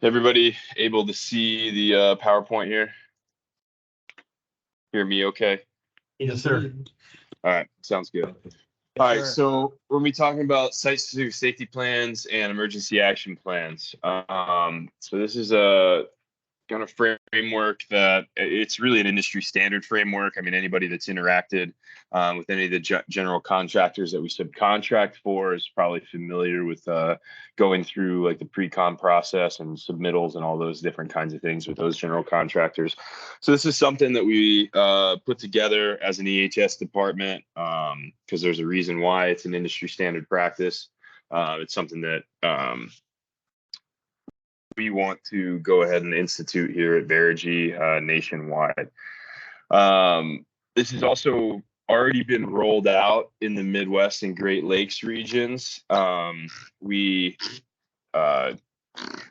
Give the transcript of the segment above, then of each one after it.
Everybody able to see the PowerPoint here? Hear me okay? Yes, sir. All right, sounds good. All right, so when we talking about site-specific safety plans and emergency action plans, so this is a kind of framework that it's really an industry standard framework. I mean, anybody that's interacted with any of the general contractors that we subcontract for is probably familiar with going through like the pre-con process and submittals and all those different kinds of things with those general contractors. So this is something that we put together as an EHS department because there's a reason why it's an industry standard practice. It's something that we want to go ahead and institute here at Verigy nationwide. This has also already been rolled out in the Midwest and Great Lakes regions. I don't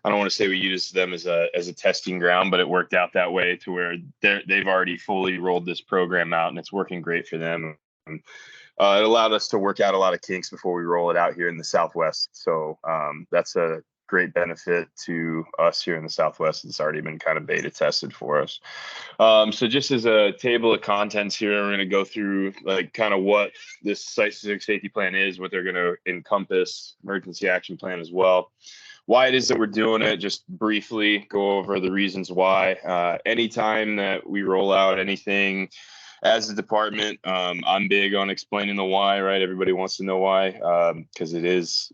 want to say we used them as a testing ground, but it worked out that way to where they've already fully rolled this program out and it's working great for them. It allowed us to work out a lot of kinks before we roll it out here in the Southwest. So that's a great benefit to us here in the Southwest. It's already been kind of beta tested for us. So just as a table of contents here, we're going to go through like kind of what this site-specific safety plan is, what they're going to encompass, emergency action plan as well, why it is that we're doing it, just briefly go over the reasons why. Anytime that we roll out anything as a department, I'm big on explaining the why, right? Everybody wants to know why, because it is,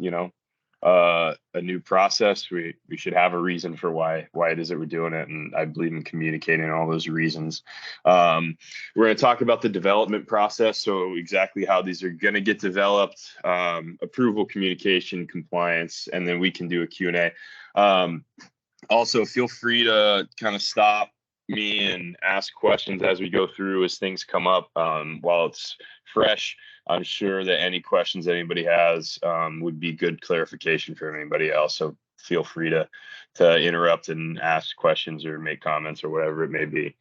a new process. We should have a reason for why it is that we're doing it, and I believe in communicating all those reasons. We're going to talk about the development process, so exactly how these are going to get developed, approval, communication, compliance, and then we can do a Q&A. Also, feel free to kind of stop me and ask questions as we go through as things come up. While it's fresh, I'm sure that any questions that anybody has would be good clarification for anybody else. So feel free to interrupt and ask questions or make comments or whatever it may be.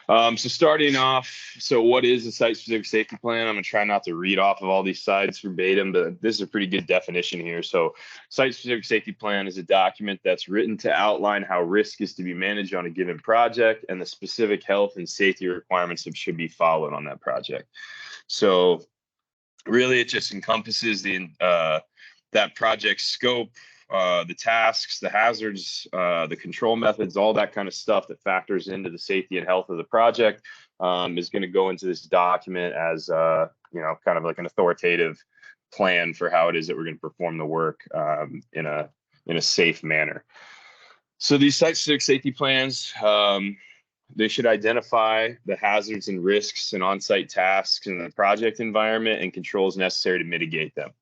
So starting off, so what is a site-specific safety plan? I'm going to try not to read off of all these slides verbatim, but this is a pretty good definition here. So site-specific safety plan is a document that's written to outline how risk is to be managed on a given project and the specific health and safety requirements that should be followed on that project. So really, it just encompasses that project scope, the tasks, the hazards, the control methods, all that kind of stuff that factors into the safety and health of the project is going to go into this document as kind of like an authoritative plan for how it is that we're going to perform the work in a safe manner. So these site-specific safety plans, they should identify the hazards and risks and on-site tasks in the project environment and controls necessary to mitigate them.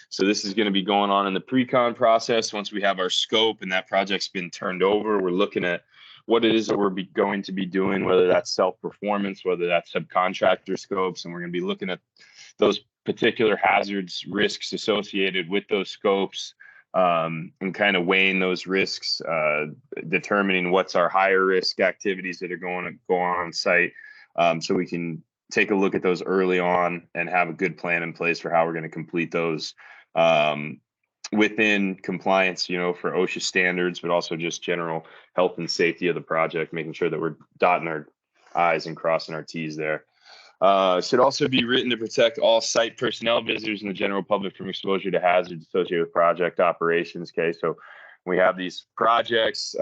So this is going to be going on in the pre-con process. Once we have our scope and that project's been turned over, we're looking at what it is that we're going to be doing, whether that's self-performance, whether that's subcontractor scopes, and we're going to be looking at those particular hazards, risks associated with those scopes, and kind of weighing those risks, determining what's our higher risk activities that are going to go on site, so we can take a look at those early on and have a good plan in place for how we're going to complete those within compliance, for OSHA standards, but also just general health and safety of the project, making sure that we're dotting our I's and crossing our T's there. Should also be written to protect all site personnel, visitors, and the general public from exposure to hazards associated with project operations. Okay, so we have these projects.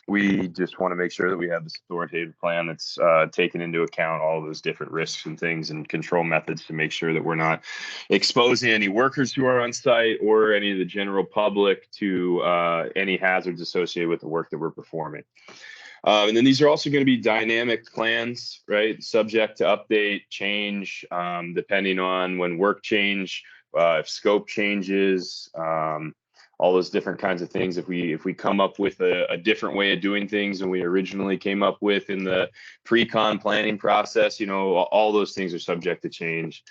We just want to make sure that we have this authoritative plan that's taken into account all of those different risks and things and control methods to make sure that we're not exposing any workers who are on site or any of the general public to any hazards associated with the work that we're performing. And then these are also going to be dynamic plans, right? Subject to update, change, depending on when work change, if scope changes, all those different kinds of things. If we come up with a different way of doing things than we originally came up with in the pre-con planning process, all those things are subject to change.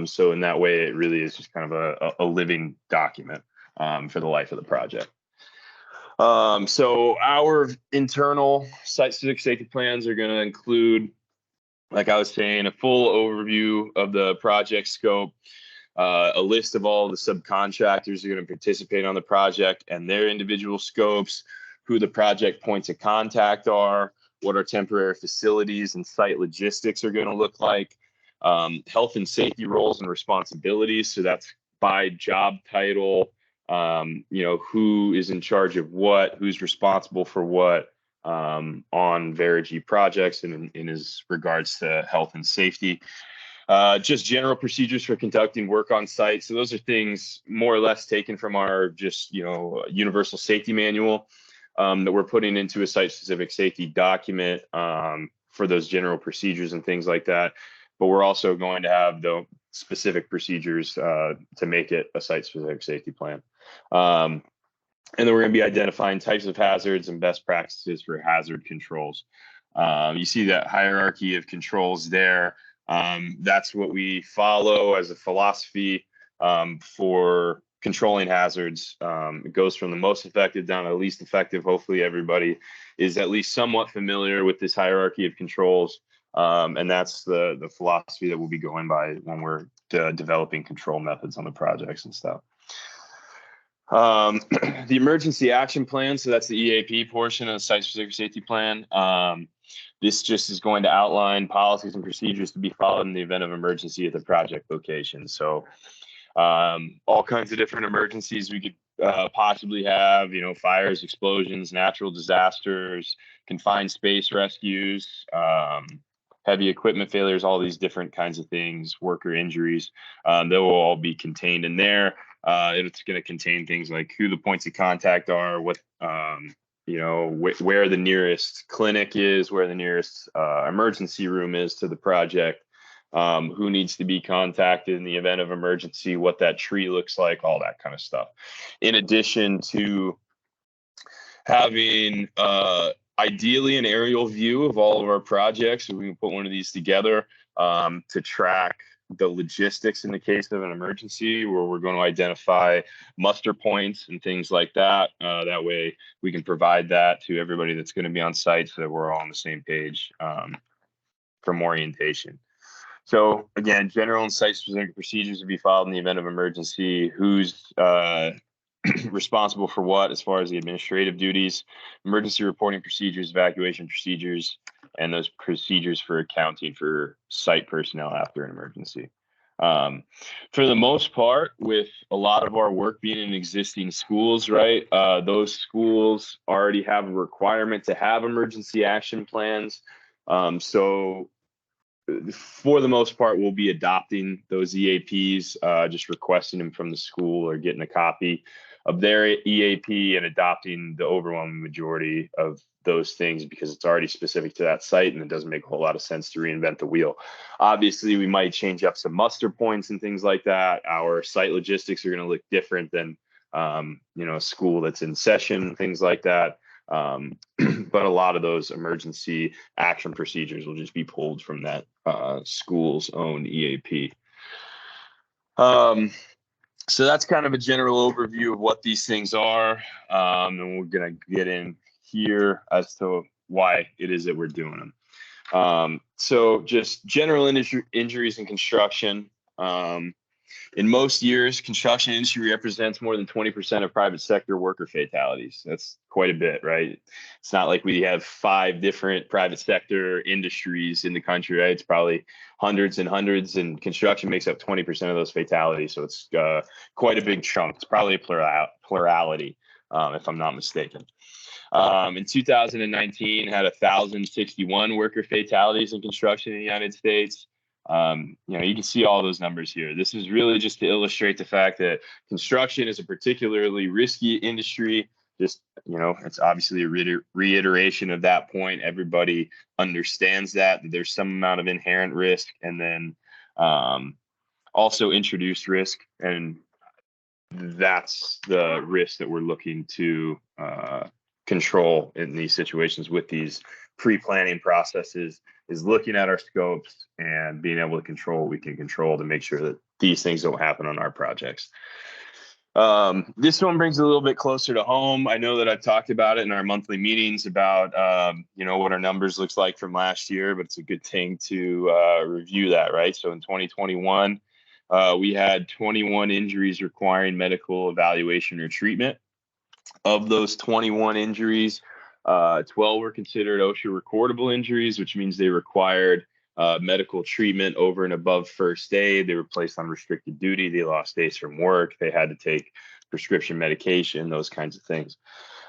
So in that way, it really is just kind of a living document for the life of the project. So our internal site-specific safety plans are going to include, like I was saying, a full overview of the project scope, a list of all the subcontractors who are going to participate on the project and their individual scopes, who the project points of contact are, what our temporary facilities and site logistics are going to look like, health and safety roles and responsibilities. So that's by job title, who is in charge of what, who's responsible for what on Verigy projects and in his regards to health and safety. Just general procedures for conducting work on site. So those are things more or less taken from our universal safety manual that we're putting into a site-specific safety document for those general procedures and things like that. But we're also going to have the specific procedures to make it a site-specific safety plan. And then we're going to be identifying types of hazards and best practices for hazard controls. You see that hierarchy of controls there. That's what we follow as a philosophy for controlling hazards. It goes from the most effective down to the least effective. Hopefully everybody is at least somewhat familiar with this hierarchy of controls. And that's the philosophy that we'll be going by when we're developing control methods on the projects and stuff. The emergency action plan, so that's the EAP portion of the site-specific safety plan. This just is going to outline policies and procedures to be followed in the event of emergency at the project location. So all kinds of different emergencies we could possibly have, fires, explosions, natural disasters, confined space rescues, heavy equipment failures, all these different kinds of things, worker injuries, they will all be contained in there. It's going to contain things like who the points of contact are, what, where the nearest clinic is, where the nearest emergency room is to the project, who needs to be contacted in the event of emergency, what that tree looks like, all that kind of stuff. In addition to having ideally an aerial view of all of our projects, so we can put one of these together to track the logistics in the case of an emergency, where we're going to identify muster points and things like that. That way we can provide that to everybody that's going to be on site so that we're all on the same page from orientation. So again, general and site-specific procedures to be followed in the event of emergency, who's responsible for what as far as the administrative duties, emergency reporting procedures, evacuation procedures, and those procedures for accounting for site personnel after an emergency. For the most part, with a lot of our work being in existing schools, right, those schools already have a requirement to have emergency action plans. So for the most part, we'll be adopting those EAPs, just requesting them from the school or getting a copy of their EAP and adopting the overwhelming majority of those things because it's already specific to that site and it doesn't make a whole lot of sense to reinvent the wheel. Obviously, we might change up some muster points and things like that. Our site logistics are going to look different than a school that's in session, things like that. But a lot of those emergency action procedures will just be pulled from that school's own EAP. So that's kind of a general overview of what these things are. And we're going to get in here as to why it is that we're doing them. So just general injuries in construction. In most years, construction industry represents more than 20% of private sector worker fatalities. That's quite a bit, right? It's not like we have 5 different private sector industries in the country, right? It's probably hundreds and hundreds, and construction makes up 20% of those fatalities. So it's quite a big chunk. It's probably a plurality, if I'm not mistaken. In 2019, had 1,061 worker fatalities in construction in the United States. You can see all those numbers here. This is really just to illustrate the fact that construction is a particularly risky industry. Just, it's obviously a reiteration of that point. Everybody understands that there's some amount of inherent risk and then also introduced risk. And that's the risk that we're looking to control in these situations with these pre-planning processes, is looking at our scopes and being able to control what we can control to make sure that these things don't happen on our projects. This one brings it a little bit closer to home. I know that I've talked about it in our monthly meetings about, what our numbers looks like from last year, but it's a good thing to review that, right? So in 2021, We had 21 injuries requiring medical evaluation or treatment. Of those 21 injuries, 12 were considered OSHA recordable injuries, which means they required medical treatment over and above first aid. They were placed on restricted duty. They lost days from work. They had to take prescription medication, those kinds of things.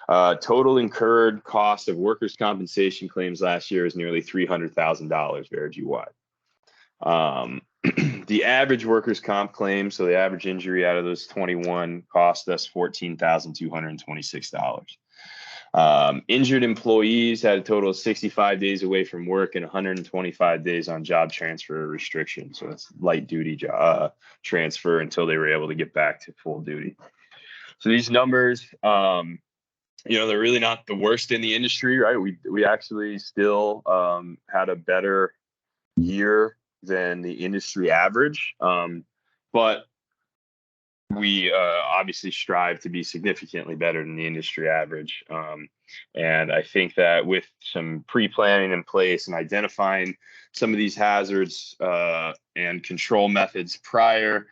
Total incurred cost of workers' compensation claims last year is nearly $300,000 Verigy-wide. The average workers' comp claim, so the average injury out of those 21, cost us $14,226. Injured employees had a total of 65 days away from work and 125 days on job transfer restriction. So it's light duty transfer until they were able to get back to full duty. So these numbers, they're really not the worst in the industry, right? We actually still had a better year than the industry average, but we obviously strive to be significantly better than the industry average. And I think that with some pre-planning in place and identifying some of these hazards and control methods prior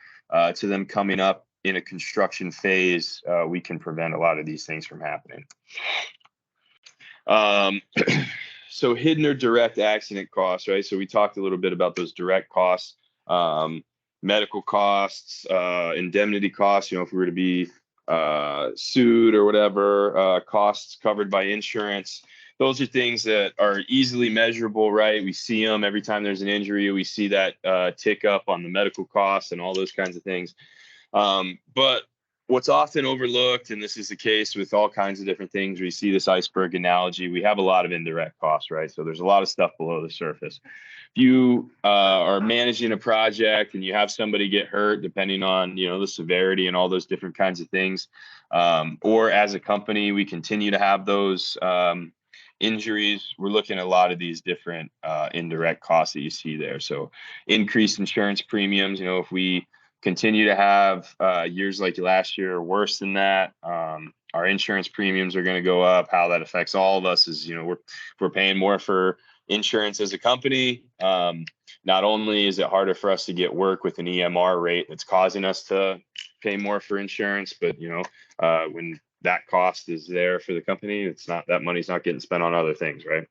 to them coming up in a construction phase, we can prevent a lot of these things from happening. So hidden or direct accident costs, right? So we talked a little bit about those direct costs, medical costs, indemnity costs, if we were to be sued or whatever, costs covered by insurance. Those are things that are easily measurable, right? We see them every time there's an injury. We see that tick up on the medical costs and all those kinds of things. But what's often overlooked, and this is the case with all kinds of different things, we see this iceberg analogy. We have a lot of indirect costs, right? So there's a lot of stuff below the surface. If you are managing a project and you have somebody get hurt, depending on the severity and all those different kinds of things, or as a company we continue to have those injuries, we're looking at a lot of these different indirect costs that you see there. So increased insurance premiums, if we continue to have years like last year or worse than that, our insurance premiums are going to go up. How that affects all of us is, we're paying more for insurance as a company. Not only is it harder for us to get work with an EMR rate that's causing us to pay more for insurance, but when that cost is there for the company, it's not, that money's not getting spent on other things, right?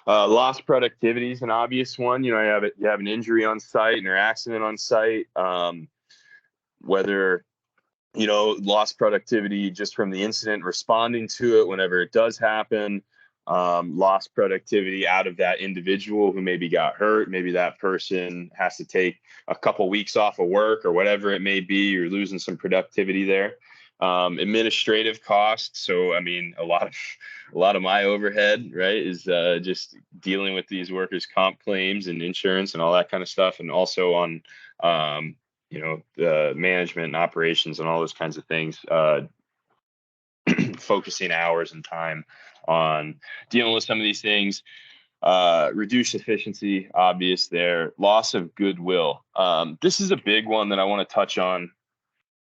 Lost productivity is an obvious one. You have an injury on site and an accident on site. Whether lost productivity just from the incident, responding to it whenever it does happen, lost productivity out of that individual who maybe got hurt. Maybe that person has to take a couple weeks off of work or whatever it may be. You're losing some productivity there. Administrative costs. So, I mean, a lot of my overhead, right, is just dealing with these workers' comp claims and insurance and all that kind of stuff, and also on the management and operations and all those kinds of things, focusing hours and time on dealing with some of these things. Reduced efficiency, obvious there. Loss of goodwill. This is a big one that I want to touch on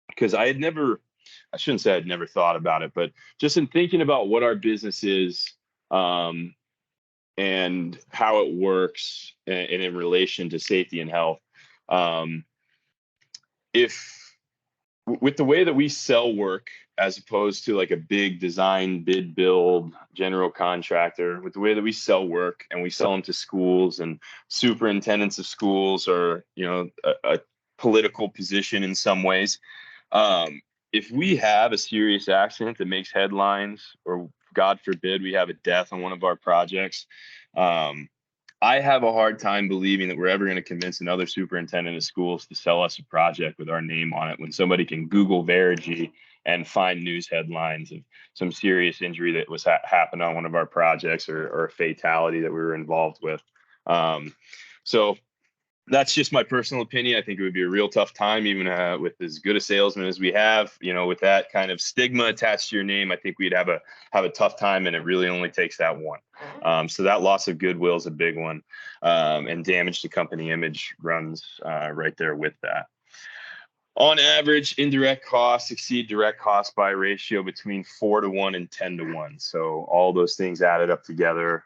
because I shouldn't say I'd never thought about it, but just in thinking about what our business is and how it works and in relation to safety and health. If with the way that we sell work, as opposed to like a big design, bid, build, general contractor, with the way that we sell work and we sell them to schools and superintendents of schools, or, a political position in some ways. If we have a serious accident that makes headlines, or God forbid, we have a death on one of our projects, I have a hard time believing that we're ever going to convince another superintendent of schools to sell us a project with our name on it when somebody can Google Verigy and find news headlines of some serious injury that was happened on one of our projects, or a fatality that we were involved with. So that's just my personal opinion. I think it would be a real tough time, even with as good a salesman as we have, with that kind of stigma attached to your name. I think we'd have a tough time, and it really only takes that one. So that loss of goodwill is a big one, and damage to company image runs right there with that. On average, indirect costs exceed direct costs by a ratio between 4-to-1 and 10-to-1. So all those things added up together,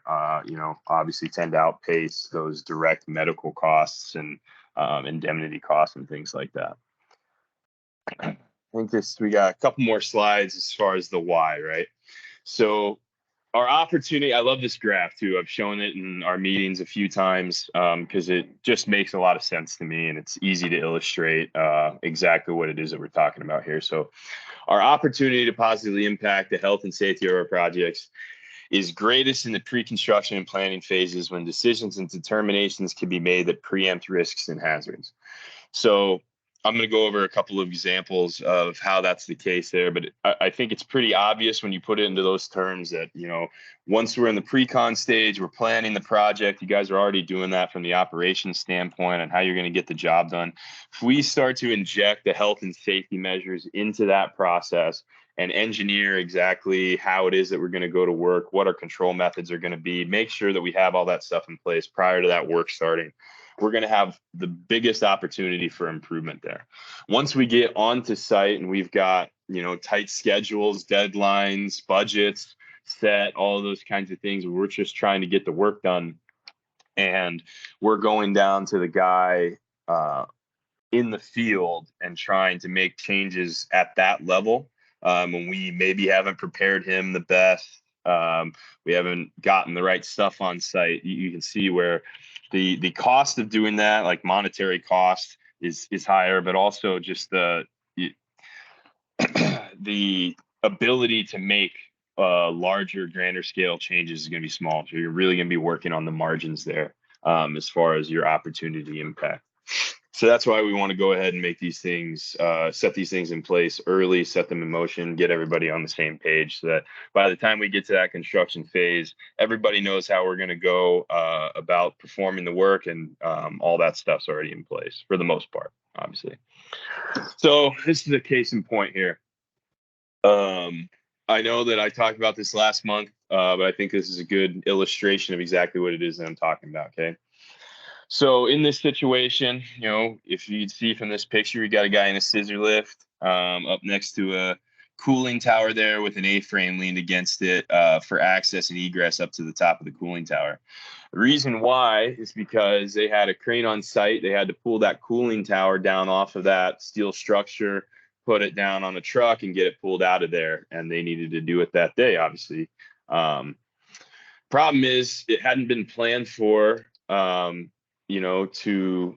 obviously tend to outpace those direct medical costs and indemnity costs and things like that. I think we got a couple more slides as far as the why, right? So our opportunity, I love this graph too. I've shown it in our meetings a few times because it just makes a lot of sense to me, and it's easy to illustrate exactly what it is that we're talking about here. So our opportunity to positively impact the health and safety of our projects is greatest in the pre-construction and planning phases, when decisions and determinations can be made that preempt risks and hazards. So I'm going to go over a couple of examples of how that's the case there, but I think it's pretty obvious when you put it into those terms that, you know, once we're in the pre-con stage, we're planning the project. You guys are already doing that from the operations standpoint and how you're going to get the job done. If we start to inject the health and safety measures into that process and engineer exactly how it is that we're going to go to work, what our control methods are going to be, make sure that we have all that stuff in place prior to that work starting, we're going to have the biggest opportunity for improvement there. Once we get onto site and we've got, you know, tight schedules, deadlines, budgets set, all of those kinds of things, we're just trying to get the work done. And we're going down to the guy in the field and trying to make changes at that level. When we maybe haven't prepared him the best, we haven't gotten the right stuff on site, you can see where the cost of doing that, like monetary cost, is higher, but also just the ability to make larger, grander scale changes is going to be small. So you're really going to be working on the margins there as far as your opportunity impact. So that's why we want to go ahead and make these things, set these things in place early, set them in motion, get everybody on the same page so that by the time we get to that construction phase, everybody knows how we're going to go about performing the work, and all that stuff's already in place for the most part, obviously. So this is a case in point here. I know that I talked about this last month, but I think this is a good illustration of exactly what it is that I'm talking about, okay? So in this situation, you know, if you see from this picture, you got a guy in a scissor lift up next to a cooling tower there with an A-frame leaned against it for access and egress up to the top of the cooling tower. The reason why is because they had a crane on site. They had to pull that cooling tower down off of that steel structure, put it down on a truck and get it pulled out of there. And they needed to do it that day, obviously. Problem is it hadn't been planned for, you know, to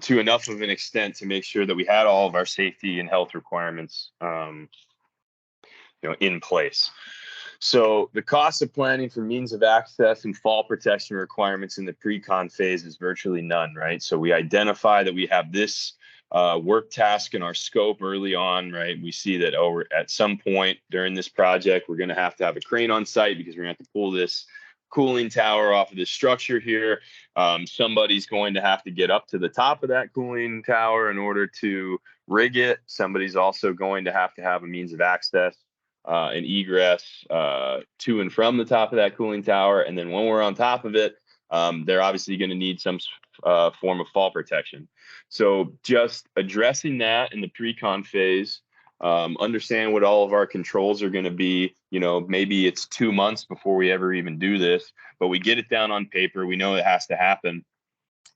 enough of an extent to make sure that we had all of our safety and health requirements, you know, in place. So the cost of planning for means of access and fall protection requirements in the pre-con phase is virtually none, right? So we identify that we have this work task in our scope early on, right? We see that at some point during this project, we're going to have a crane on site because we're going to have to pull this cooling tower off of this structure here. Somebody's going to have to get up to the top of that cooling tower in order to rig it. Somebody's also going to have a means of access and egress to and from the top of that cooling tower. And then when we're on top of it, they're obviously going to need some form of fall protection. So just addressing that in the pre-con phase, understand what all of our controls are going to be. You know, maybe it's 2 months before we ever even do this, but we get it down on paper. We know it has to happen.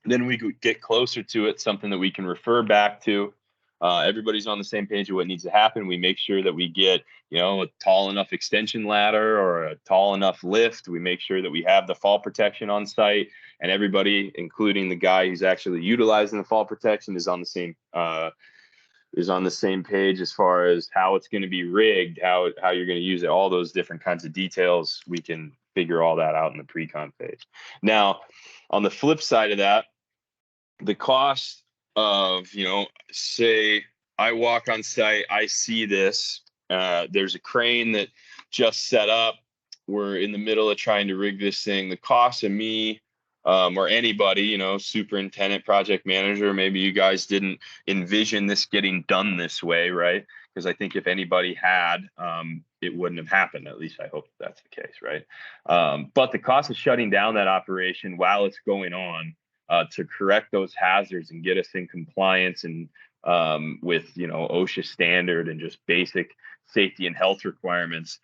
Then we get closer to it, something that we can refer back to. Everybody's on the same page of what needs to happen. We make sure that we get, you know, a tall enough extension ladder or a tall enough lift. We make sure that we have the fall protection on site, and everybody, including the guy who's actually utilizing the fall protection, is on the same page as far as how it's going to be rigged, how you're going to use it, all those different kinds of details. We can figure all that out in the pre-con phase. Now, on the flip side of that, the cost of, you know, say I walk on site, I see this, there's a crane that just set up. We're in the middle of trying to rig this thing. The cost of me or anybody, you know, superintendent, project manager, maybe you guys didn't envision this getting done this way, right? Because I think if anybody had, it wouldn't have happened. At least I hope that's the case, right? But the cost of shutting down that operation while it's going on to correct those hazards and get us in compliance and with, you know, OSHA standard and just basic safety and health requirements.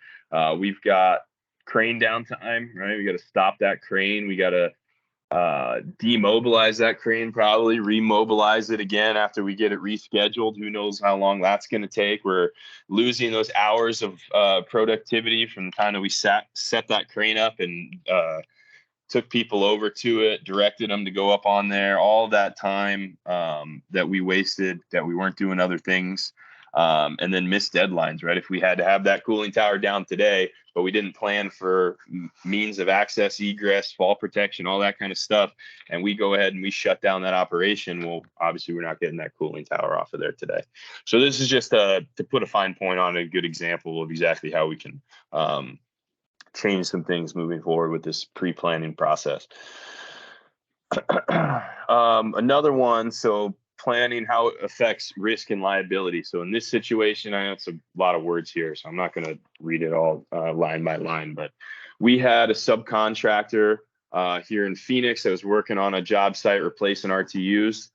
We've got crane downtime, right? We got to stop that crane. We got to demobilize that crane, probably remobilize it again after we get it rescheduled. Who knows how long that's going to take. We're losing those hours of productivity from the time that we set that crane up and took people over to it, directed them to go up on there. All that time that we wasted, that we weren't doing other things, and then missed deadlines, right? If we had to have that cooling tower down today, but we didn't plan for means of access, egress, fall protection, all that kind of stuff, and we go ahead and we shut down that operation, well, obviously we're not getting that cooling tower off of there today. So this is just to put a fine point on a good example of exactly how we can change some things moving forward with this pre-planning process. Another one, so planning how it affects risk and liability. So in this situation, I know it's a lot of words here, so I'm not going to read it all line by line, but we had a subcontractor here in Phoenix that was working on a job site replacing RTUs.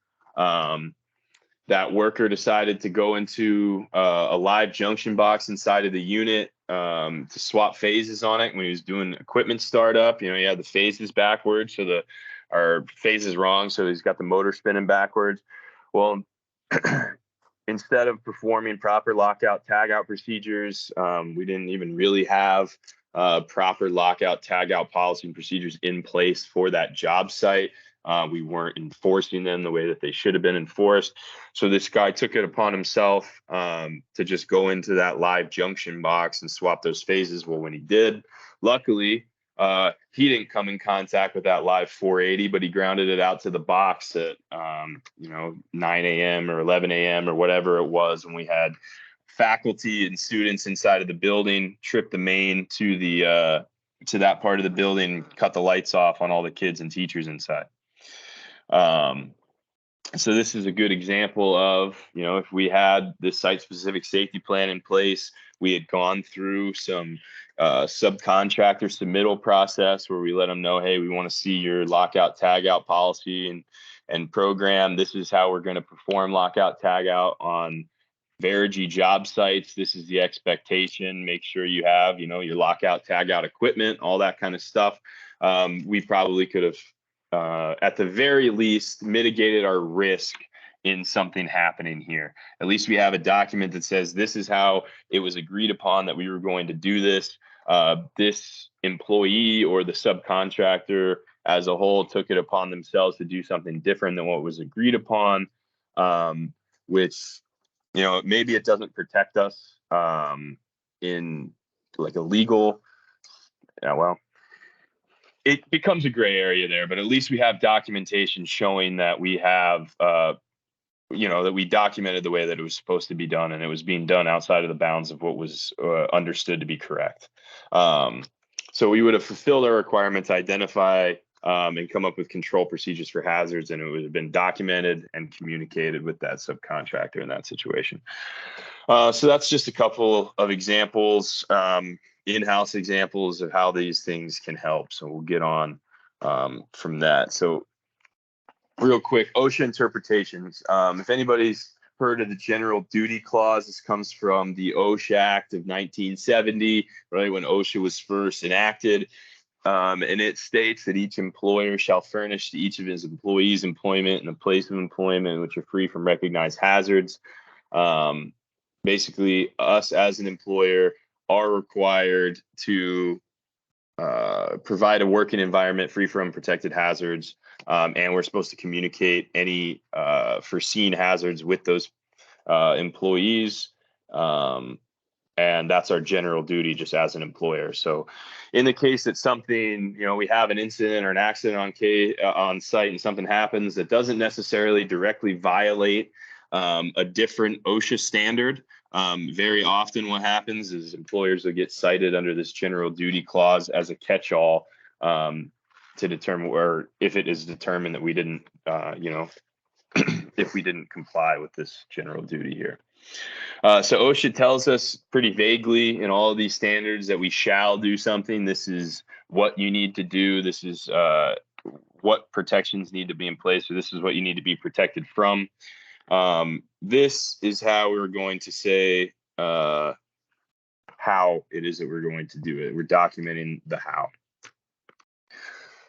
That worker decided to go into a live junction box inside of the unit to swap phases on it when he was doing equipment startup. You know, he had the phases backwards, so our phase is wrong, so he's got the motor spinning backwards. Well, instead of performing proper lockout tagout procedures, we didn't even really have proper lockout tagout policy and procedures in place for that job site. We weren't enforcing them the way that they should have been enforced. So this guy took it upon himself to just go into that live junction box and swap those phases. Well, when he did, luckily, he didn't come in contact with that live 480, but he grounded it out to the box at 9 a.m. or 11 a.m. or whatever it was, when we had faculty and students inside of the building trip the main to that part of the building, cut the lights off on all the kids and teachers inside. So this is a good example of, if we had this site-specific safety plan in place, we had gone through some subcontractor submittal process where we let them know, hey, we want to see your lockout tagout policy and program. This is how we're going to perform lockout tagout on Verigy job sites. This is the expectation. Make sure you have, your lockout tagout equipment, all that kind of stuff. We probably could have, at the very least, mitigated our risk in something happening here. At least we have a document that says this is how it was agreed upon that we were going to do this. This employee or the subcontractor as a whole took it upon themselves to do something different than what was agreed upon, which, maybe it doesn't protect us in like a legal, it becomes a gray area there, but at least we have documentation showing that we have, that we documented the way that it was supposed to be done, and it was being done outside of the bounds of what was understood to be correct. So we would have fulfilled our requirements, identify and come up with control procedures for hazards, and it would have been documented and communicated with that subcontractor in that situation. So that's just a couple of examples. In-house examples of how these things can help. So we'll get on from that. So real quick, OSHA interpretations. If anybody's heard of the general duty clause, this comes from the OSHA Act of 1970, right, when OSHA was first enacted. And it states that each employer shall furnish to each of his employees employment and a place of employment which are free from recognized hazards. Basically, us as an employer are required to provide a working environment free from protected hazards, and we're supposed to communicate any foreseen hazards with those employees, and that's our general duty just as an employer. So in the case that something, we have an incident or an accident on site and something happens that doesn't necessarily directly violate a different OSHA standard, very often what happens is employers will get cited under this general duty clause as a catch-all to determine, or if it is determined that we didn't, if we didn't comply with this general duty here. So OSHA tells us pretty vaguely in all of these standards that we shall do something. This is what you need to do. This is what protections need to be in place, or this is what you need to be protected from. This is how we're going to say how it is that we're going to do it. We're documenting the how.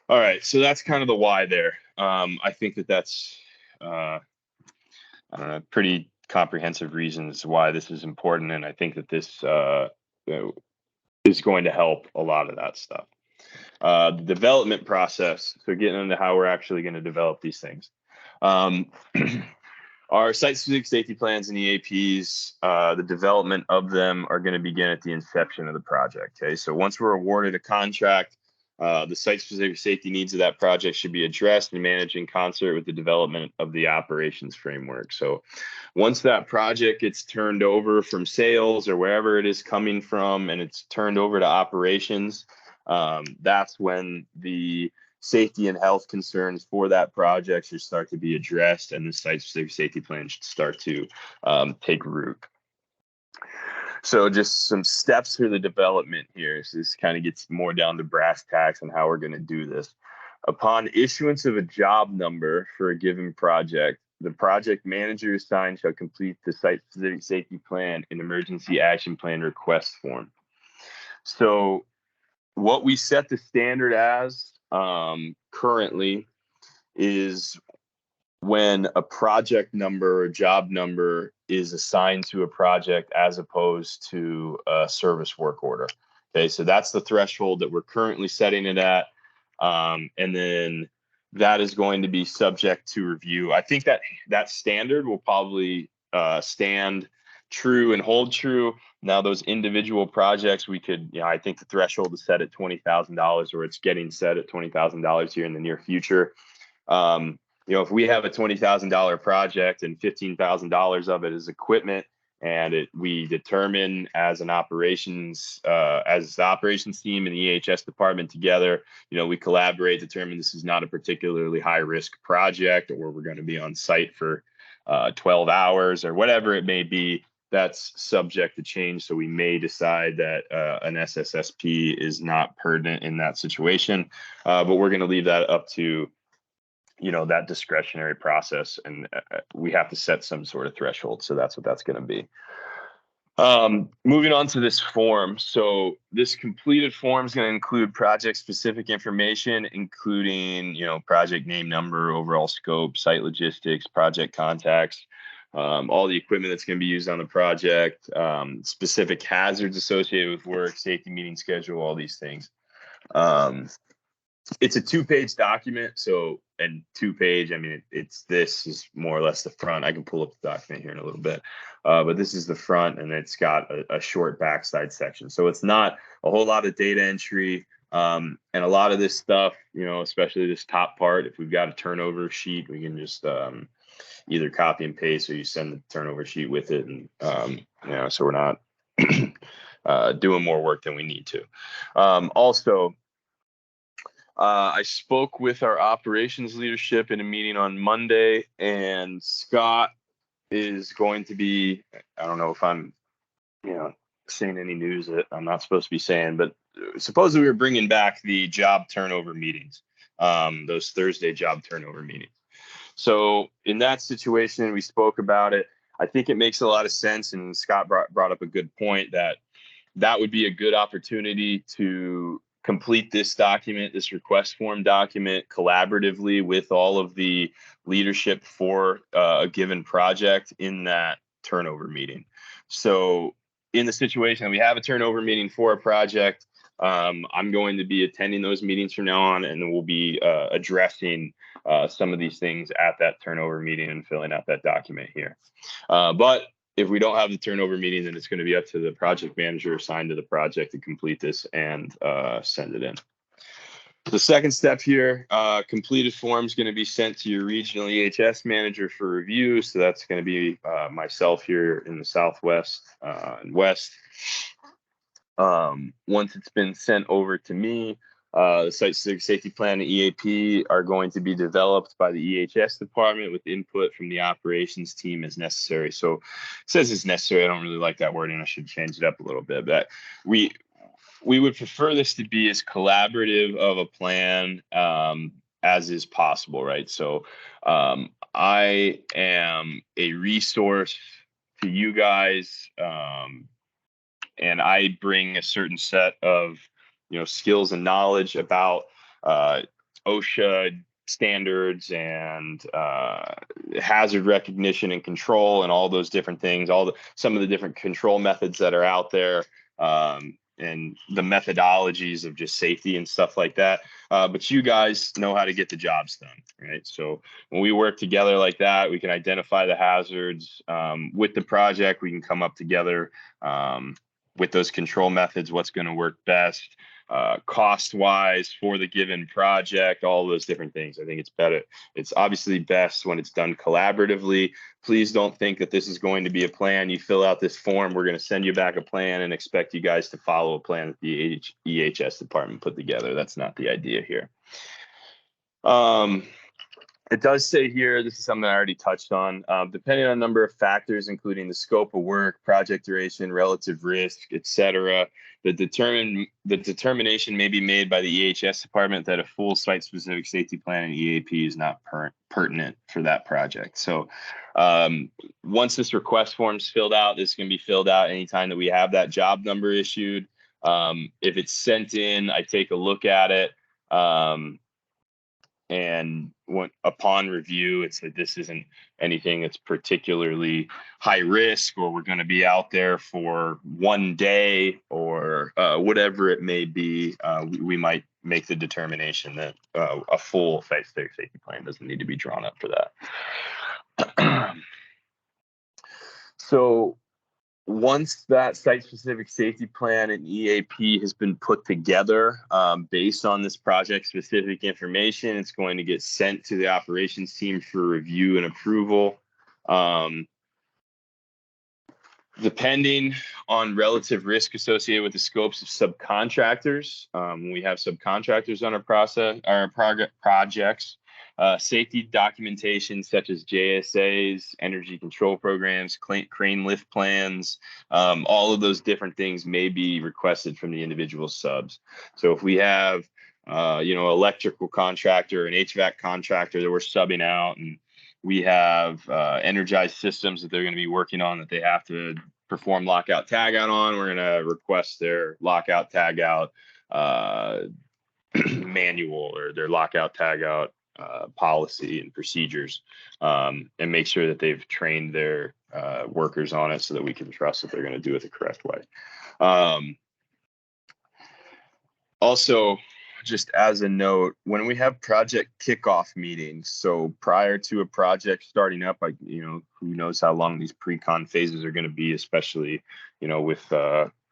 All right, so that's kind of the why there. I think that's I don't know, pretty comprehensive reasons why this is important, and I think that this is going to help a lot of that stuff. The development process. So getting into how we're actually going to develop these things. Um, our site-specific safety plans and EAPs, the development of them are going to begin at the inception of the project. Okay, so once we're awarded a contract, the site-specific safety needs of that project should be addressed and managed in concert with the development of the operations framework. So once that project gets turned over from sales or wherever it is coming from and it's turned over to operations, that's when the safety and health concerns for that project should start to be addressed and the site-specific safety plan should start to take root. So just some steps for the development here. So this kind of gets more down to brass tacks and how we're going to do this. Upon issuance of a job number for a given project, the project manager assigned shall complete the site-specific safety plan and emergency action plan request form. So what we set the standard as currently is when a project number or job number is assigned to a project as opposed to a service work order. Okay, so that's the threshold that we're currently setting it at. And then that is going to be subject to review. I think that standard will probably stand true and hold true. Now, those individual projects, we could, I think the threshold is set at $20,000, or it's getting set at $20,000 here in the near future. If we have a $20,000 project and $15,000 of it is equipment, and we determine as an operations, as the operations team and the EHS department together, we collaborate, determine this is not a particularly high risk project, or we're going to be on site for 12 hours or whatever it may be. That's subject to change. So we may decide that an SSSP is not pertinent in that situation, but we're going to leave that up to that discretionary process, and we have to set some sort of threshold. So that's what that's going to be. Moving on to this form. So this completed form is going to include project specific information, including, project name, number, overall scope, site logistics, project contacts, all the equipment that's going to be used on the project, specific hazards associated with work, safety meeting schedule, all these things. It's a 2-page document. And 2-page, this is more or less the front. I can pull up the document here in a little bit, but this is the front, and it's got a short backside section. So it's not a whole lot of data entry. And a lot of this stuff, especially this top part, if we've got a turnover sheet, we can just either copy and paste, or you send the turnover sheet with it. And, so we're not doing more work than we need to. Also, I spoke with our operations leadership in a meeting on Monday, and Scott is going to be, I don't know if I'm, saying any news that I'm not supposed to be saying, but supposedly we're bringing back the job turnover meetings, those Thursday job turnover meetings. So in that situation, we spoke about it. I think it makes a lot of sense, and Scott brought up a good point that would be a good opportunity to complete this document, this request form document, collaboratively with all of the leadership for a given project in that turnover meeting. So in the situation we have a turnover meeting for a project, I'm going to be attending those meetings from now on, and we'll be addressing some of these things at that turnover meeting and filling out that document here. But if we don't have the turnover meeting, then it's going to be up to the project manager assigned to the project to complete this and send it in. The second step here, completed form is going to be sent to your regional EHS manager for review. So that's going to be myself here in the Southwest and West. Once it's been sent over to me, the site-specific safety plan and EAP are going to be developed by the EHS department with input from the operations team as necessary. So it says it's necessary. I don't really like that wording. I should change it up a little bit. But we would prefer this to be as collaborative of a plan as is possible, right? So I am a resource to you guys, and I bring a certain set of skills and knowledge about OSHA standards and hazard recognition and control and all those different things, some of the different control methods that are out there, and the methodologies of just safety and stuff like that. But you guys know how to get the jobs done, right? So when we work together like that, we can identify the hazards with the project. We can come up together with those control methods, what's going to work best, cost wise for the given project, all those different things. I think it's better. It's obviously best when it's done collaboratively. Please don't think that this is going to be a plan. You fill out this form, we're going to send you back a plan and expect you guys to follow a plan that the EHS department put together. That's not the idea here. It does say here, this is something I already touched on, depending on a number of factors, including the scope of work, project duration, relative risk, etc., the determination may be made by the EHS department that a full site-specific safety plan and EAP is not pertinent for that project. So once this request form is filled out, this can be filled out anytime that we have that job number issued. If it's sent in, I take a look at it. And upon review, it's that this isn't anything that's particularly high risk, or we're going to be out there for one day, or whatever it may be. We might make the determination that a full site-specific safety plan doesn't need to be drawn up for that. So once that site-specific safety plan and EAP has been put together based on this project-specific information, it's going to get sent to the operations team for review and approval. Depending on relative risk associated with the scopes of subcontractors, we have subcontractors on our projects. Safety documentation such as JSAs, energy control programs, crane lift plans, all of those different things may be requested from the individual subs. So if we have, electrical contractor, an HVAC contractor that we're subbing out, and we have energized systems that they're going to be working on that they have to perform lockout tagout on, we're going to request their lockout tagout manual or their lockout tagout policy and procedures, and make sure that they've trained their workers on it so that we can trust that they're going to do it the correct way. Also, just as a note, when we have project kickoff meetings, so prior to a project starting up, who knows how long these pre-con phases are going to be, especially, with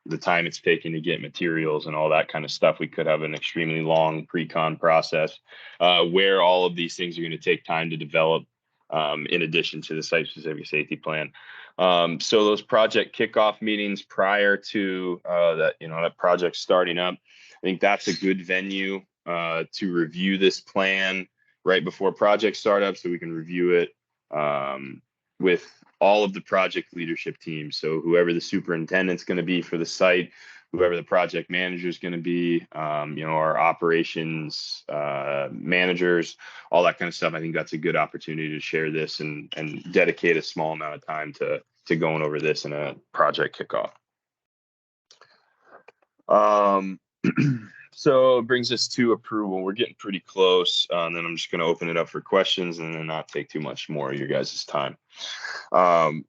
the time it's taking to get materials and all that kind of stuff. We could have an extremely long pre-con process where all of these things are going to take time to develop, in addition to the site-specific safety plan. So those project kickoff meetings prior to that project starting up, I think that's a good venue to review this plan right before project startup, so we can review it with all of the project leadership teams. So whoever the superintendent's going to be for the site, whoever the project manager is going to be, our operations managers, all that kind of stuff. I think that's a good opportunity to share this and dedicate a small amount of time to going over this in a project kickoff. So it brings us to approval. We're getting pretty close. And then I'm just going to open it up for questions and then not take too much more of your guys' time.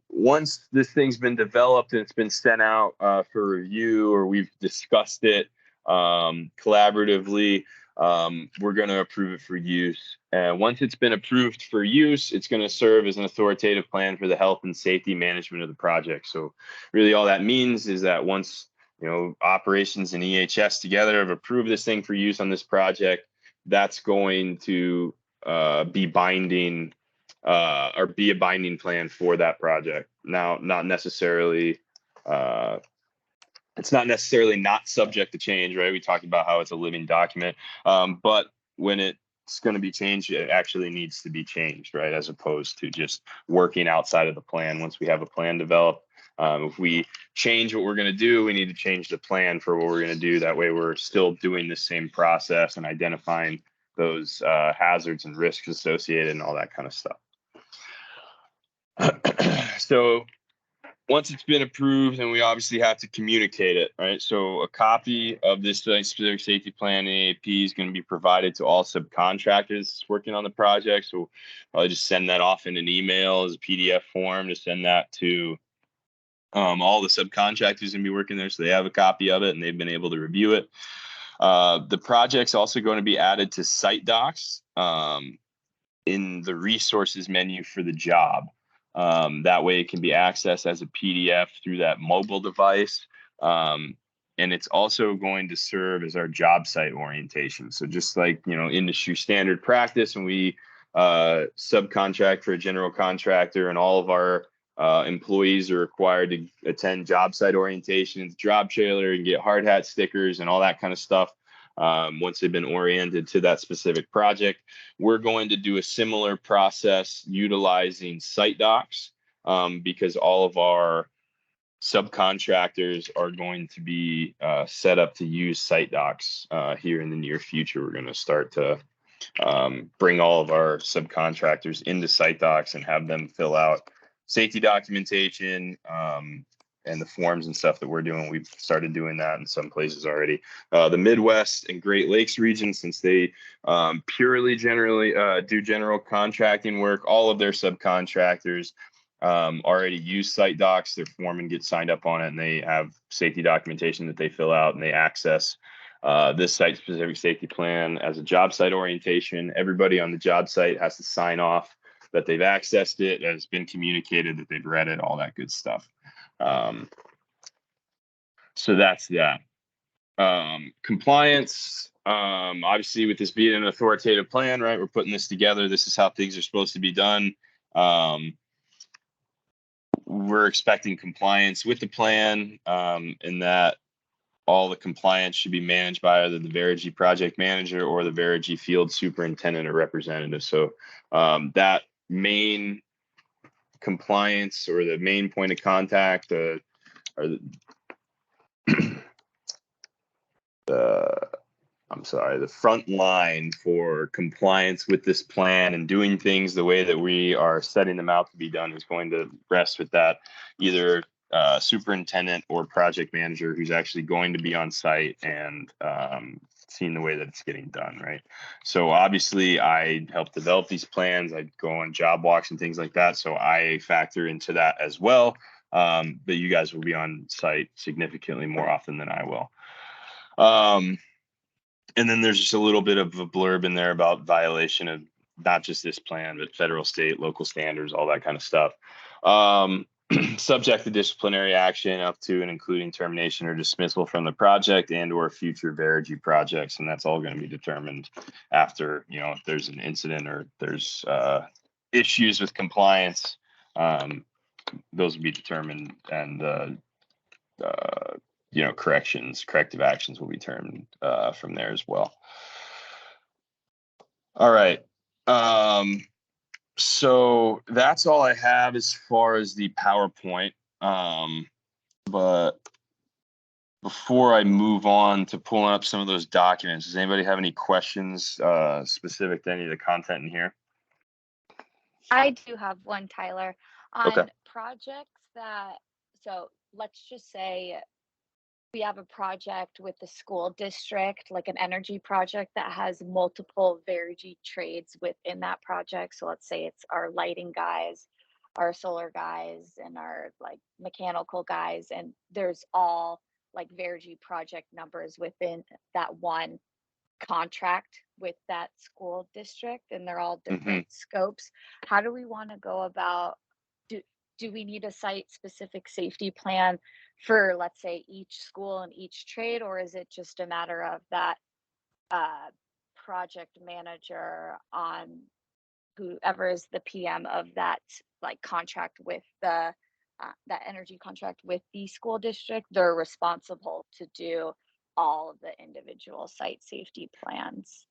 Once this thing's been developed and it's been sent out for review, or we've discussed it collaboratively, we're going to approve it for use. And once it's been approved for use, it's going to serve as an authoritative plan for the health and safety management of the project. So really all that means is that once operations and EHS together have approved this thing for use on this project, that's going to be binding or be a binding plan for that project. Now, it's not necessarily not subject to change, right? We talked about how it's a living document, but when it's going to be changed, it actually needs to be changed, right? As opposed to just working outside of the plan. Once we have a plan developed, if we change what we're going to do, we need to change the plan for what we're going to do. That way we're still doing the same process and identifying those hazards and risks associated and all that kind of stuff. So once it's been approved, then we obviously have to communicate it, right? So a copy of this specific safety plan AAP is going to be provided to all subcontractors working on the project. So I'll just send that off in an email as a PDF form to send that to all the subcontractors going to be working there, so they have a copy of it and they've been able to review it. The project's also going to be added to site docs in the resources menu for the job. That way it can be accessed as a PDF through that mobile device. And it's also going to serve as our job site orientation. So just like, industry standard practice, when we subcontract for a general contractor and all of our employees are required to attend job site orientations, job trailer, and get hard hat stickers and all that kind of stuff. Once they've been oriented to that specific project, we're going to do a similar process utilizing site docs because all of our subcontractors are going to be set up to use site docs here in the near future. We're going to start to bring all of our subcontractors into site docs and have them fill out safety documentation and the forms and stuff that we're doing. We've started doing that in some places already. The Midwest and Great Lakes region, since they purely generally do general contracting work, all of their subcontractors already use site docs. Their foreman gets signed up on it, and they have safety documentation that they fill out, and they access this site specific safety plan as a job site orientation. Everybody on the job site has to sign off that they've accessed it, that it's been communicated, that they've read it, all that good stuff. So that's that. Compliance, obviously with this being an authoritative plan, right? We're putting this together. This is how things are supposed to be done. We're expecting compliance with the plan, and that all the compliance should be managed by either the Verigy project manager or the Verigy field superintendent or representative. So that main compliance or the main point of contact or the front line for compliance with this plan and doing things the way that we are setting them out to be done is going to rest with that either superintendent or project manager who's actually going to be on site and seeing the way that it's getting done, right? So obviously I help develop these plans. I go on job walks and things like that. So I factor into that as well. But you guys will be on site significantly more often than I will. And then there's just a little bit of a blurb in there about violation of not just this plan, but federal, state, local standards, all that kind of stuff. Subject to disciplinary action up to and including termination or dismissal from the project and or future Verigy projects. And that's all going to be determined after, if there's an incident or there's issues with compliance, those will be determined, and corrective actions will be determined from there as well. All right. So that's all I have as far as the PowerPoint. But before I move on to pulling up some of those documents, does anybody have any questions specific to any of the content in here? I do have one, Tyler, on Okay. projects so let's just say we have a project with the school district, like an energy project that has multiple Verigy trades within that project. So let's say it's our lighting guys, our solar guys, and our mechanical guys, and there's all Verigy project numbers within that one contract with that school district, and they're all different scopes. How do we want to go about do we need a site specific safety plan for, let's say, each school and each trade, or is it just a matter of that project manager on whoever is the PM of that contract with that energy contract with the school district? They're responsible to do all of the individual site safety plans.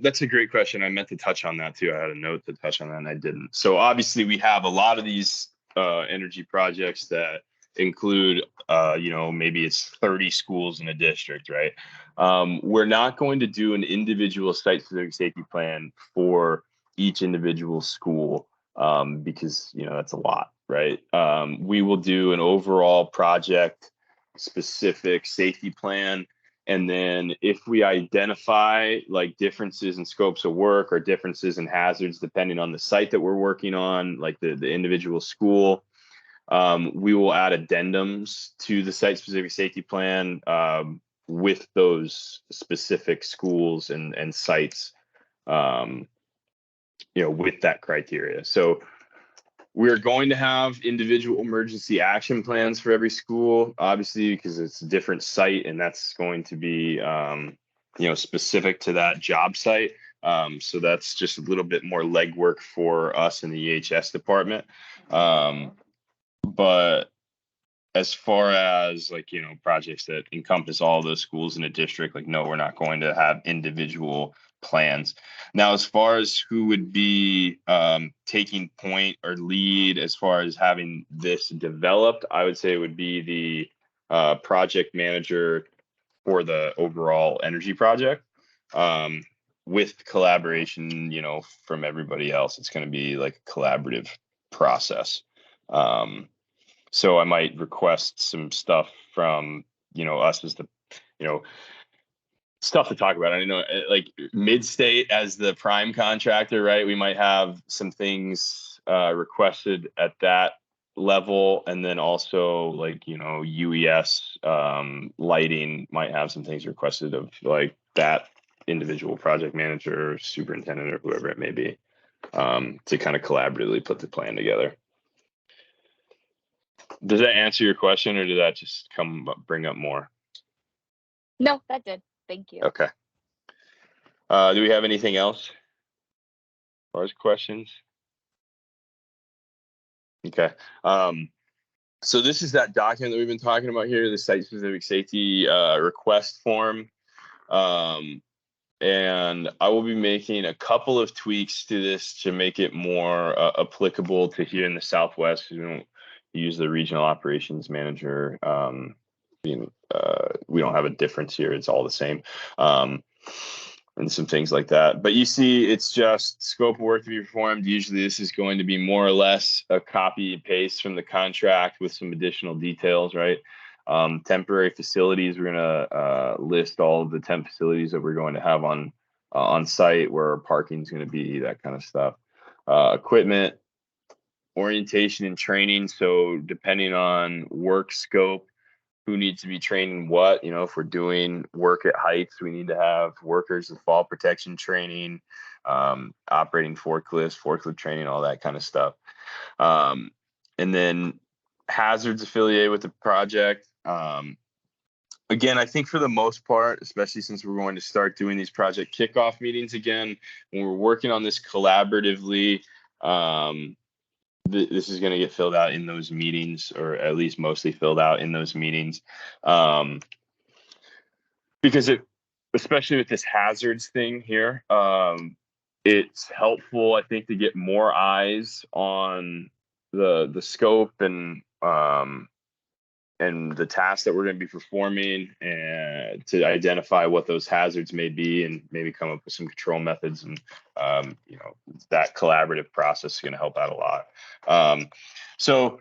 That's a great question. I meant to touch on that too. I had a note to touch on that and I didn't. So obviously we have a lot of these energy projects that include, maybe it's 30 schools in a district, right? We're not going to do an individual site-specific safety plan for each individual school because, that's a lot. right? We will do an overall project specific safety plan. And then if we identify like differences in scopes of work or differences in hazards, depending on the site that we're working on, like the individual school, we will add addendums to the site specific safety plan with those specific schools and sites, with that criteria. So we're going to have individual emergency action plans for every school, obviously, because it's a different site and that's going to be, specific to that job site. So that's just a little bit more legwork for us in the EHS department. But as far as projects that encompass all those schools in a district, no, we're not going to have individual plans. Now, as far as who would be taking point or lead as far as having this developed, I would say it would be the project manager for the overall energy project, with collaboration, from everybody else. It's going to be like a collaborative process. So I might request some stuff from, us as the, stuff to talk about. I know, like Mid-State as the prime contractor, right? We might have some things requested at that level, and then also UES lighting might have some things requested of like that individual project manager, superintendent, or whoever it may be, to kind of collaboratively put the plan together. Does that answer your question, or did that just bring up more? No, that did. Thank you. Okay. Do we have anything else as far as questions? Okay. So this is that document that we've been talking about here, the site-specific safety request form. And I will be making a couple of tweaks to this to make it more applicable to here in the Southwest. We don't use the regional operations manager. We don't have a difference here. It's all the same. And some things like that. But you see, it's just scope of work to be performed. Usually this is going to be more or less a copy and paste from the contract with some additional details, right? Temporary facilities, we're going to list all of the temp facilities that we're going to have on site, where parking is going to be, that kind of stuff. Equipment, orientation and training. So depending on work scope, who needs to be trained in what, if we're doing work at heights, we need to have workers with fall protection training, operating forklift training, all that kind of stuff. And then hazards affiliated with the project. Again, I think for the most part, especially since we're going to start doing these project kickoff meetings again, when we're working on this collaboratively, this is going to get filled out in those meetings, or at least mostly filled out in those meetings. Because especially with this hazards thing here, it's helpful, I think, to get more eyes on the scope and the tasks that we're going to be performing, and to identify what those hazards may be, and maybe come up with some control methods. And that collaborative process is going to help out a lot. So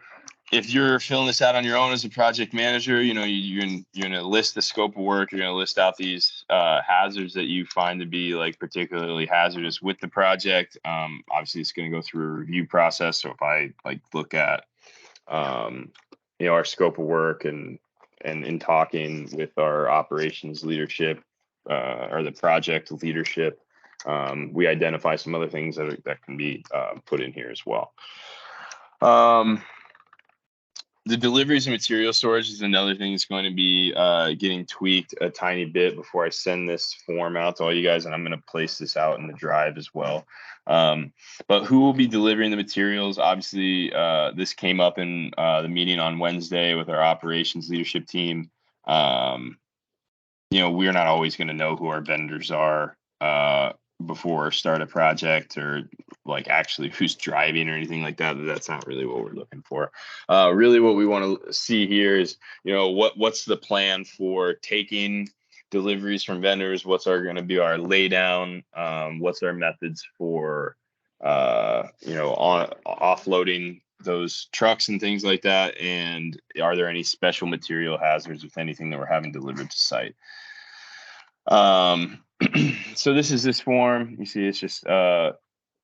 if you're filling this out on your own as a project manager, you're going to list the scope of work. You're going to list out these hazards that you find to be particularly hazardous with the project. Obviously, it's going to go through a review process. So if I look at our scope of work and in talking with our operations leadership, or the project leadership, we identify some other things that can be put in here as well. The deliveries and material storage is another thing that's going to be getting tweaked a tiny bit before I send this form out to all you guys, and I'm going to place this out in the drive as well. But who will be delivering the materials? Obviously, this came up in the meeting on Wednesday with our operations leadership team. We're not always going to know who our vendors are before start a project, or actually who's driving or anything like that. That's not really what we're looking for. Really what we want to see here is, what's the plan for taking deliveries from vendors? What's going to be our laydown? What's our methods for, on offloading those trucks and things like that? And are there any special material hazards with anything that we're having delivered to site? So this is this form. You see, it's just the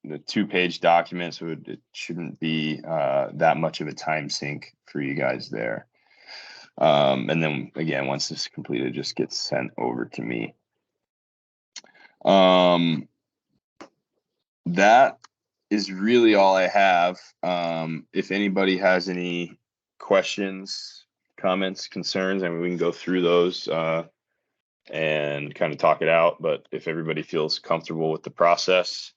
2-page document, so it shouldn't be that much of a time sink for you guys there. And then again, once this is completed, it just gets sent over to me. That is really all I have. If anybody has any questions, comments, concerns, I mean, we can go through those and kind of talk it out. But if everybody feels comfortable with the process,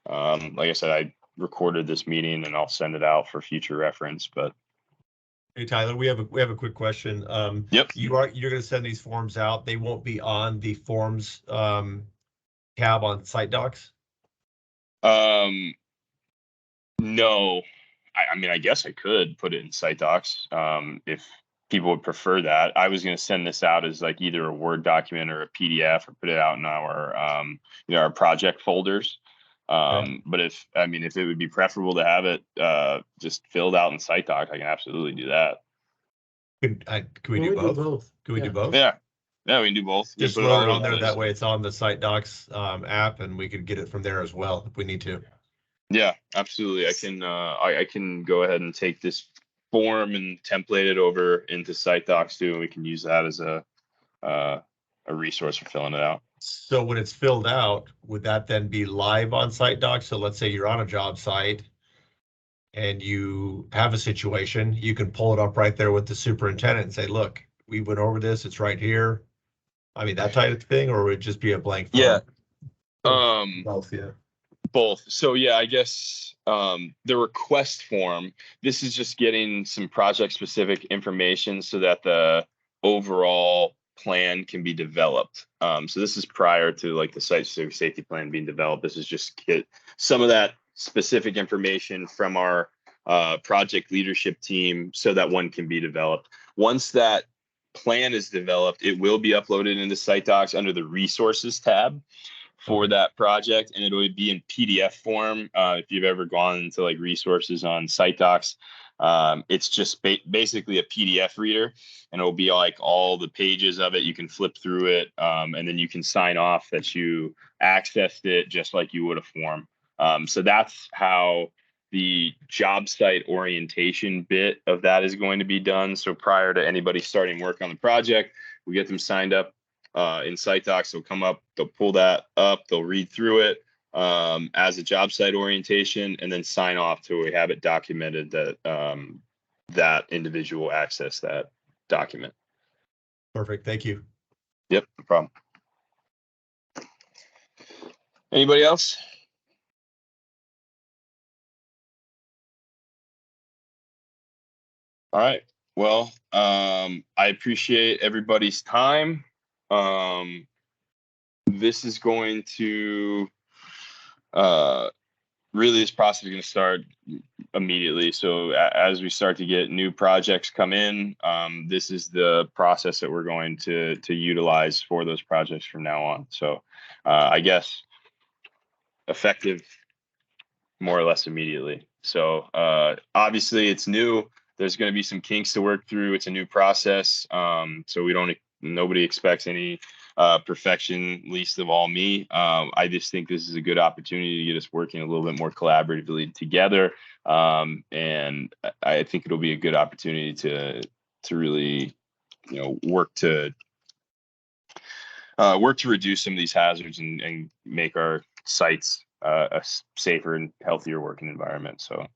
like I said, I recorded this meeting and I'll send it out for future reference. But hey, Tyler, we have a quick question. Yep. You're going to send these forms out. They won't be on the forms tab on Site Docs. No, I mean, I guess I could put it in Site Docs if people would prefer that. I was going to send this out as like either a Word document or a PDF, or put it out in our our project folders. Okay. But if it would be preferable to have it just filled out in Site Docs, I can absolutely do that. Can we do both? Can we do both? Yeah, we can do both. Just load it on there. That way it's on the Site Docs app, and we can get it from there as well if we need to. Yeah, absolutely. I can go ahead and take this form and template it over into Site Docs too, and we can use that as a resource for filling it out. So when it's filled out, would that then be live on Site Docs? So let's say you're on a job site and you have a situation, you can pull it up right there with the superintendent and say, look, we went over this, it's right here. I mean, that type of thing, or would it just be a blank form? Yeah. Both, yeah. Both. So yeah, I guess the request form, this is just getting some project specific information so that the overall plan can be developed. So this is prior to like the site specific safety plan being developed. This is just get some of that specific information from our project leadership team so that one can be developed. Once that plan is developed, it will be uploaded into Site Docs under the resources tab for that project, and it would be in PDF form. If you've ever gone into like resources on Site Docs, it's just basically a PDF reader, and it'll be like all the pages of it. You can flip through it, and then you can sign off that you accessed it just like you would a form. So that's how the job site orientation bit of that is going to be done. So prior to anybody starting work on the project, we get them signed up in Site Docs. They'll come up, they'll pull that up, they'll read through it as a job site orientation, and then sign off till we have it documented that that individual access that document. Perfect. Thank you. Yep, no problem. Anybody else? All right. Well, I appreciate everybody's time. This is going to really, this process is going to start immediately. So as we start to get new projects come in, this is the process that we're going to utilize for those projects from now on. So I guess effective more or less immediately. So obviously it's new. There's going to be some kinks to work through. It's a new process. So nobody expects any perfection, least of all me. I just think this is a good opportunity to get us working a little bit more collaboratively together. And I think it'll be a good opportunity to really, work to reduce some of these hazards and make our sites a safer and healthier working environment. So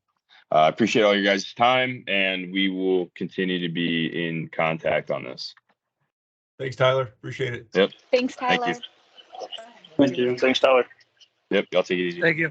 I appreciate all your guys' time, and we will continue to be in contact on this. Thanks, Tyler. Appreciate it. Yep. Thanks, Tyler. Thank you. Thank you. Thanks, Tyler. Yep. Y'all take it easy. Thank you.